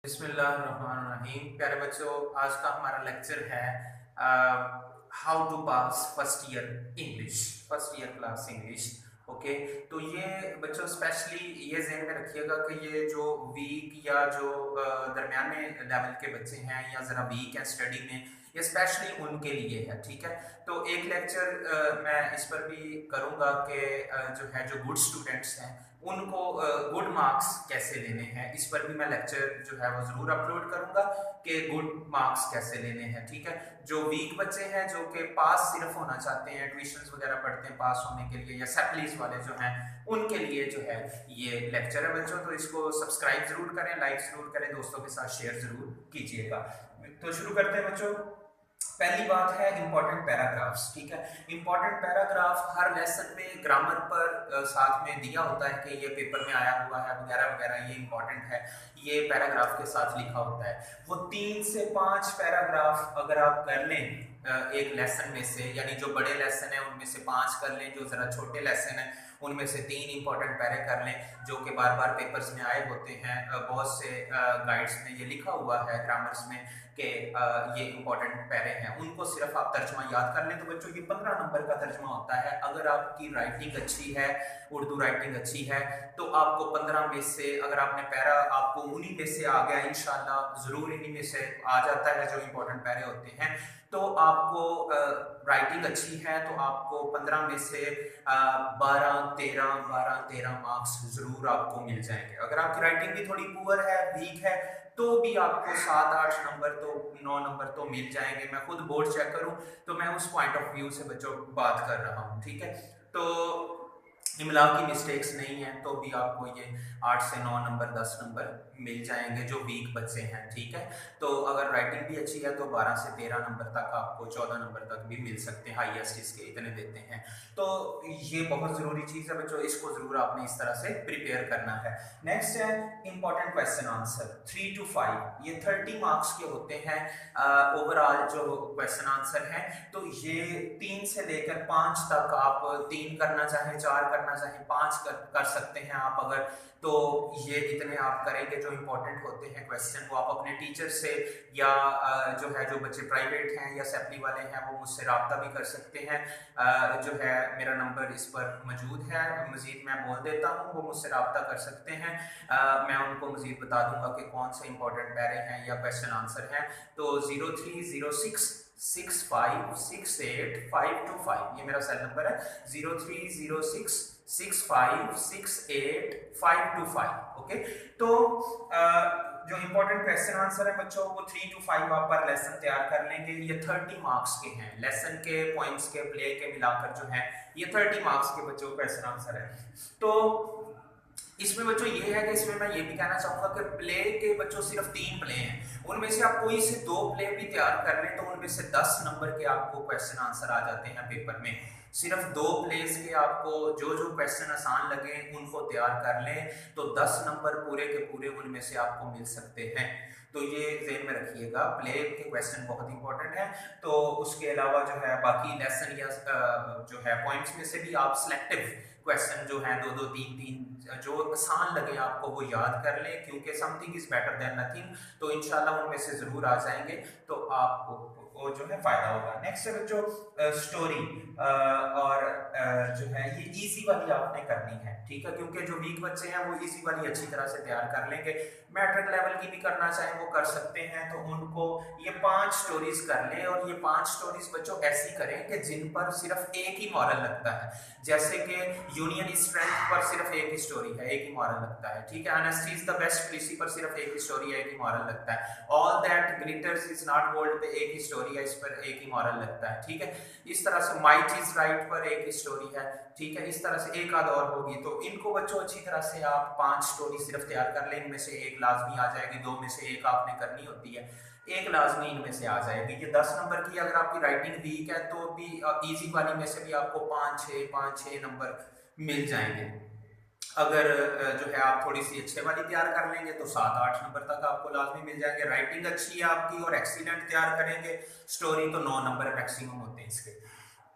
बिस्मिल्लाहिर्रहमानिर्रहीम। प्यारे बच्चों, आज का हमारा लेक्चर है how to pass first year English, first year class English. Okay, तो ये बच्चों स्पेशली ये ज़हन में रखिएगा कि ये जो वीक या जो दरमियाने लेवल के बच्चे हैं या ज़रा वीक है स्टडी में, ये स्पेशली उनके लिए है। ठीक है, तो एक लेक्चर मैं इस पर भी करूँगा कि जो गुड स्टूडेंट्स हैं उनको गुड मार्क्स कैसे लेने हैं, इस पर भी मैं लेक्चर जो है वो ज़रूर अपलोड करूंगा कि गुड मार्क्स कैसे लेने हैं। ठीक है, जो वीक बच्चे हैं जो कि पास सिर्फ होना चाहते हैं, ट्यूशंस वगैरह पढ़ते हैं पास होने के लिए, या सैपलीज वाले जो हैं उनके लिए जो है ये लेक्चर है बच्चों। तो इसको सब्सक्राइब जरूर करें, लाइक जरूर करें, दोस्तों के साथ शेयर जरूर कीजिएगा। तो शुरू करते हैं बच्चों। पहली बात है इंपॉर्टेंट पैराग्राफ्स। ठीक है, इंपॉर्टेंट पैराग्राफ हर लेसन में ग्रामर पर साथ में दिया होता है कि ये पेपर में आया हुआ है वगैरह वगैरह, ये इंपॉर्टेंट है, ये पैराग्राफ के साथ लिखा होता है। वो 3 से 5 पैराग्राफ अगर आप कर लें एक लेसन में से, यानी जो बड़े लेसन है उनमें से 5 कर लें, जो जरा छोटे लेसन है उनमें से 3 इंपॉर्टेंट पैरे कर लें, जो कि बार बार पेपर्स में आए होते हैं। बहुत से गाइड्स में ये लिखा हुआ है, ग्रामर्स में, कि ये इंपॉर्टेंट पैरे हैं, उनको सिर्फ आप तर्जमा याद कर लें। तो बच्चों ये 15 नंबर का तर्जमा होता है। अगर आपकी राइटिंग अच्छी है, उर्दू राइटिंग अच्छी है, तो आपको 15 में से, अगर आपने पैरा आपको उन्हीं में से आ गया, इंशाल्लाह ज़रूर इन्हीं में से आ जाता है जो इंपॉर्टेंट पैरे होते हैं, तो आपको राइटिंग अच्छी है तो आपको 15 में से 12-13 मार्क्स ज़रूर आपको मिल जाएंगे। अगर आपकी राइटिंग भी थोड़ी पुअर है, वीक है, तो भी आपको 7-8 नंबर तो 9 नंबर तो मिल जाएंगे। मैं खुद बोर्ड चेक करूं तो मैं उस पॉइंट ऑफ व्यू से बच्चों बात कर रहा हूं। ठीक है, तो इमला की मिस्टेक्स नहीं है तो भी आपको ये 8 से 9 नंबर 10 नंबर मिल जाएंगे जो वीक बच्चे हैं। ठीक है, तो अगर राइटिंग भी अच्छी है तो 12 से 13 नंबर तक आपको 14 नंबर तक भी मिल सकते हैं, हाईएस्ट इसके इतने देते हैं। तो ये बहुत ज़रूरी चीज़ है बच्चों, इसको ज़रूर आपने इस तरह से प्रिपेयर करना है। नेक्स्ट है इंपॉर्टेंट क्वेश्चन आंसर 3 to 5, ये 30 मार्क्स के होते हैं ओवरऑल जो क्वेश्चन आंसर हैं। तो ये 3 से लेकर 5 तक आप 3 करना चाहें, 4 करना चाहें, 5 कर सकते हैं आप अगर, तो ये इतने आप करेंगे जो इंपॉर्टेंट होते हैं क्वेश्चन, वो आप अपने टीचर से या जो बच्चे प्राइवेट हैं या सैपली वाले हैं वो मुझसे रब्ता भी कर सकते हैं। जो है मेरा नंबर इस पर मौजूद है, मजीद मैं बोल देता हूँ, वो मुझसे रब्ता कर सकते हैं। मैं उनको मजीद बता दूंगा कि कौन से इंपॉर्टेंट पैरे हैं या क्वेश्चन आंसर हैं। तो 0306656852 ये मेरा सेल नंबर है, 0306656852। ओके, तो जो इंपॉर्टेंट क्वेश्चन आंसर है बच्चों वो 3 to 5 आप पर लेसन तैयार कर लेंगे। ये 30 मार्क्स के हैं, लेसन के पॉइंट्स के प्ले के मिलाकर जो है ये 30 मार्क्स के बच्चों क्वेश्चन आंसर है। तो इसमें बच्चों ये है कि इसमें मैं ये भी कहना चाहूंगा कि प्ले के बच्चों सिर्फ 3 प्ले हैं, उनमें से आप कोई से 2 प्ले भी तैयार कर लें तो उनमें से 10 नंबर के आपको क्वेश्चन आंसर आ जाते हैं पेपर में। सिर्फ 2 प्लेस के आपको जो जो क्वेश्चन आसान लगे उनको तैयार कर लें तो 10 नंबर पूरे के पूरे उनमें से आपको मिल सकते हैं। तो ये ज़हन में रखिएगा, प्ले के क्वेश्चन बहुत इंपॉर्टेंट है। तो उसके अलावा जो है बाकी लेसन या जो है पॉइंट्स में से भी आप सिलेक्टिव क्वेश्चन जो है 2-2 3-3 जो आसान लगे आपको वो याद कर लें, क्योंकि something is better than nothing. तो इंशाल्लाह उनमें से जरूर आ जाएंगे तो आपको वो जो है फायदा होगा। नेक्स्ट है बच्चों स्टोरी, और जो है ये इजी वाली आपने करनी है। ठीक है, क्योंकि जो वीक बच्चे हैं वो इजी वाली अच्छी तरह से तैयार कर लेंगे। मैट्रिक लेवल की भी करना चाहें वो कर सकते हैं, तो उनको ये 5 स्टोरीज कर लें। और ये 5 स्टोरीज बच्चों ऐसी करें कि जिन पर सिर्फ एक ही मॉरल लगता है, जैसे कि यूनियन स्ट्रेंथ पर सिर्फ एक ही स्टोरी है, एक ही मॉरल लगता है। ठीक है, honesty is the best policy पर सिर्फ एक ही स्टोरी है, एक ही मॉरल लगता है। All that glitters is not gold पे एक ही स्टोरी है, इस पर एक ही मॉरल लगता है। ठीक है, इस तरह से माइट इज राइट पर एक ही स्टोरी है। ठीक है, इस तरह से एक आध और होगी। तो इनको बच्चों अच्छी तरह से आप 5 स्टोरी सिर्फ तैयार कर लें, इनमें से एक लाजमी आ जाएगी, 2 में से एक आपने करनी होती है, एक लाजमी इनमें से आ जाएगी। ये 10 नंबर की अगर आपकी राइटिंग वीक है तो भी इजी वाली में से भी आपको 5-6 नंबर मिल जाएंगे। अगर जो है आप थोड़ी सी अच्छे वाली तैयार कर लेंगे तो 7-8 नंबर तक आपको लाजमी मिल जाएंगे। राइटिंग अच्छी है आपकी और एक्सीलेंट तैयार करेंगे स्टोरी तो 9 नंबर मैक्सिमम होते हैं इसके।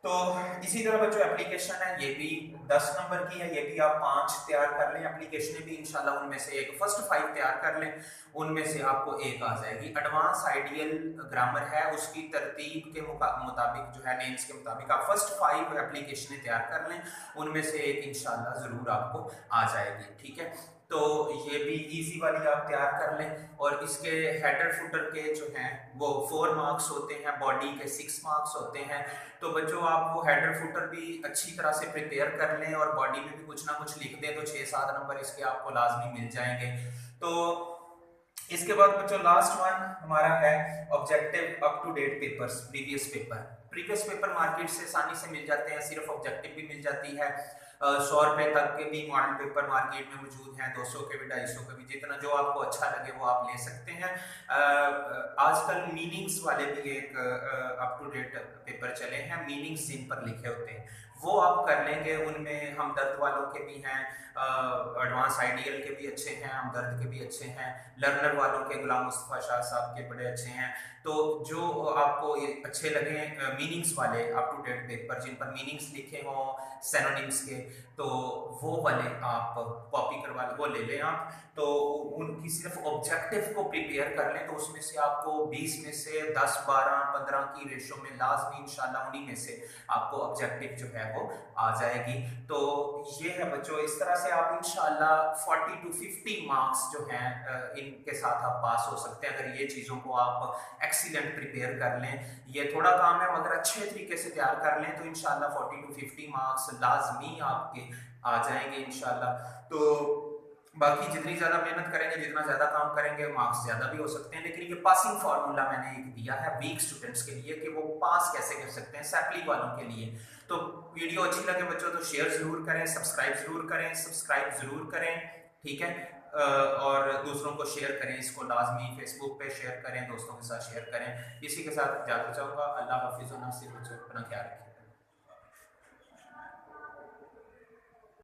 तो इसी तरह बच्चों एप्लीकेशन है, ये भी 10 नंबर की है, ये भी आप 5 तैयार कर लें एप्लीकेशन भी इंशाल्लाह, उनमें से एक फर्स्ट 5 तैयार कर लें, उनमें से आपको एक आ जाएगी। एडवांस आइडियल ग्रामर है, उसकी तरतीब के मुताबिक जो है, नेम्स के मुताबिक आप फर्स्ट 5 एप्लीकेशन तैयार कर लें, उनमें से एक इंशाल्लाह ज़रूर आपको आ जाएगी। ठीक है, तो ये भी इजी वाली आप तैयार कर लें। और इसके हेडर फुटर के जो हैं वो 4 मार्क्स होते हैं, बॉडी के 6 मार्क्स होते हैं। तो बच्चों आप वो हेडर फुटर भी अच्छी तरह से प्रिपेयर कर लें और बॉडी में भी कुछ ना कुछ लिख दें, तो 6-7 नंबर इसके आपको लाजमी मिल जाएंगे। तो इसके बाद बच्चों लास्ट वन हमारा है objective up to date papers, previous paper. Previous paper market से आसानी से मिल जाते हैं, सिर्फ ऑब्जेक्टिव भी मिल जाती है। 100 रुपए तक के भी मॉडल पेपर मार्केट में मौजूद हैं, 200 के भी, 250 के भी, जितना जो आपको अच्छा लगे वो आप ले सकते हैं। आजकल मीनिंग्स वाले भी एक अप टू डेट पेपर चले हैं, मीनिंग्स जिन पर लिखे होते हैं वो आप कर लेंगे। उनमें हमदर्द वालों के भी हैं, एडवांस आइडियल के भी अच्छे हैं, हमदर्द के भी अच्छे हैं, लर्नर वालों के गुलाम मुस्तफ़ा शाह साहब के बड़े अच्छे हैं। तो जो आपको ये अच्छे लगे मीनिंग्स वाले अप टू डेट पेपर जिन पर मीनिंग्स लिखे हों सिनोनिम्स के, तो वो वाले आप कॉपी करवा वो ले लें आप। तो उनकी सिर्फ ऑब्जेक्टिव को प्रिपेयर कर लें, तो उसमें से आपको 20 में से 10, 12, 15 की रेशो में लाजमी इंशाल्लाह उन्हीं में से आपको ऑब्जेक्टिव जो है वो आ जाएगी। तो ये है बच्चों, इस तरह से आप इंशाल्लाह 40 to 50 मार्क्स जो हैं इनके साथ आप पास हो सकते हैं, अगर ये चीज़ों को आप एक्सीलेंट प्रिपेयर कर लें। ये थोड़ा काम है मगर अच्छे तरीके से तैयार कर लें तो इंशाल्लाह 40 to 50 मार्क्स लाजमी आपके आ जाएंगे इंशाल्लाह। तो बाकी जितनी ज़्यादा मेहनत करेंगे, जितना ज़्यादा काम करेंगे, मार्क्स ज़्यादा भी हो सकते हैं। लेकिन ये पासिंग फार्मूला मैंने एक दिया है वीक स्टूडेंट्स के लिए कि वो पास कैसे कर सकते हैं, सैपली वालों के लिए। तो वीडियो अच्छी लगे बच्चों तो शेयर ज़रूर करें, सब्सक्राइब ज़रूर करें। ठीक है, और दूसरों को शेयर करें, इसको लाजमी फेसबुक पे शेयर करें, दोस्तों के साथ शेयर करें। इसी के साथ इजाज़त चाहूँगा। अल्लाह हाफिज़, नासिर बच्चों अपना ख्याल रखें।